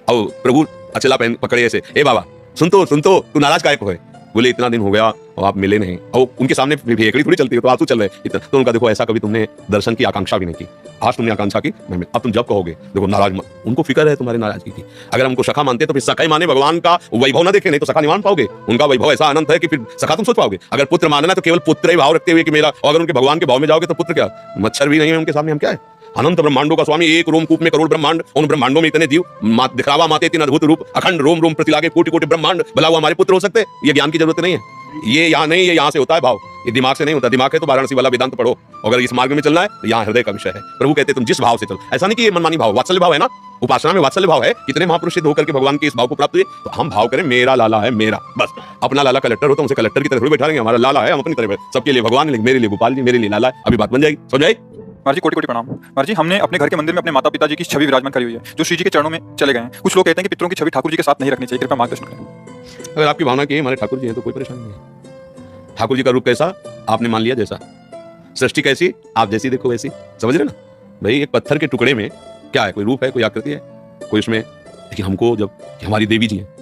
और प्रभु अचला पहन पकड़े ऐसे, ए बाबा सुन तो तू नाराज काहे को है? बोले इतना दिन हो गया और आप मिले नहीं, और उनके सामने भेकड़ी थोड़ी चलती है, तो आंसू चल रहे इतना। तो उनका देखो ऐसा कभी तुमने दर्शन की आकांक्षा भी नहीं की, आज तुमने आकांक्षा की, अब तुम जब कहोगे देखो नाराज मत। उनको फिक्र है तुम्हारी नाराजगी की। अगर हमको सखा मानते तो फिर सखा ही माने, भगवान का वैभव ना देखे, नहीं तो सखा नहीं मान पाओगे। उनका वैभव ऐसा अनंत है कि फिर सखा तुम सोच पाओगे। अगर पुत्र मानना तो केवल पुत्र ही भाव रखते हुए कि मेरा, और अगर उनके भगवान के भाव में जाओगे तो पुत्र क्या, मच्छर भी नहीं है उनके सामने, हम क्या है? अनंत ब्रह्मांडों का स्वामी, एक रोमकूप में करोड़ ब्रह्मांड, उन ब्रह्मांडों में इतने जीव, दिखलावा माते तीन अद्भुत रूप, अखंड रोम रोम प्रतिलागे कोटि कोटि ब्रह्मांड, भला वो हमारे पुत्र हो सकते? ये ज्ञान की जरूरत नहीं है, ये यहाँ नहीं, ये यहाँ से होता है भाव, ये दिमाग से नहीं होता। दिमाग है तो वाराणसी वाला वेदांत पढ़ो, अगर इस मार्ग में चलना है तो यहाँ हृदय का विषय है। प्रभु कहते तुम जिस भाव से चलो, ऐसा नहीं कि ये मनमानी भाव, वात्सल्य भाव है ना, उपासना में वात्सल्य भाव है। कितने महापुरुष सिद्ध होकर के भगवान के इस भाव को प्राप्त हुए, तो हम भाव करें मेरा लाला है मेरा, बस। अपना लाला कलेक्टर हो तो उसे कलेक्टर की तरह थोड़ी बैठा रहेंगे, हमारा लाला है, हम अपनी तरह सबके लिए भगवान, मेरे लिए गोपाल जी, मेरे लिए लाला है। अभी बात बन जाएगी, समझ आई? महाराज जी कोटि कोटि प्रणाम। महाराज जी हमने अपने घर के मंदिर में अपने माता पिता जी की छवि विराजमान करी हुई है, जो श्री जी के चरणों में चले गए हैं। कुछ लोग कहते हैं कि पितरों की छवि ठाकुर जी के साथ नहीं रखनी चाहिए, कृपया मार्गदर्शन करें। अगर आपकी भावना की हमारे ठाकुर जी हैं तो कोई परेशानी नहीं। ठाकुर जी का रूप कैसा आपने मान लिया जैसा, सृष्टि कैसी आप जैसी देखो वैसी, समझ रहे ना भाई? एक पत्थर के टुकड़े में क्या है, कोई रूप है, कोई आकृति है, कोई उसमें, लेकिन हमको जब हमारी देवी जी है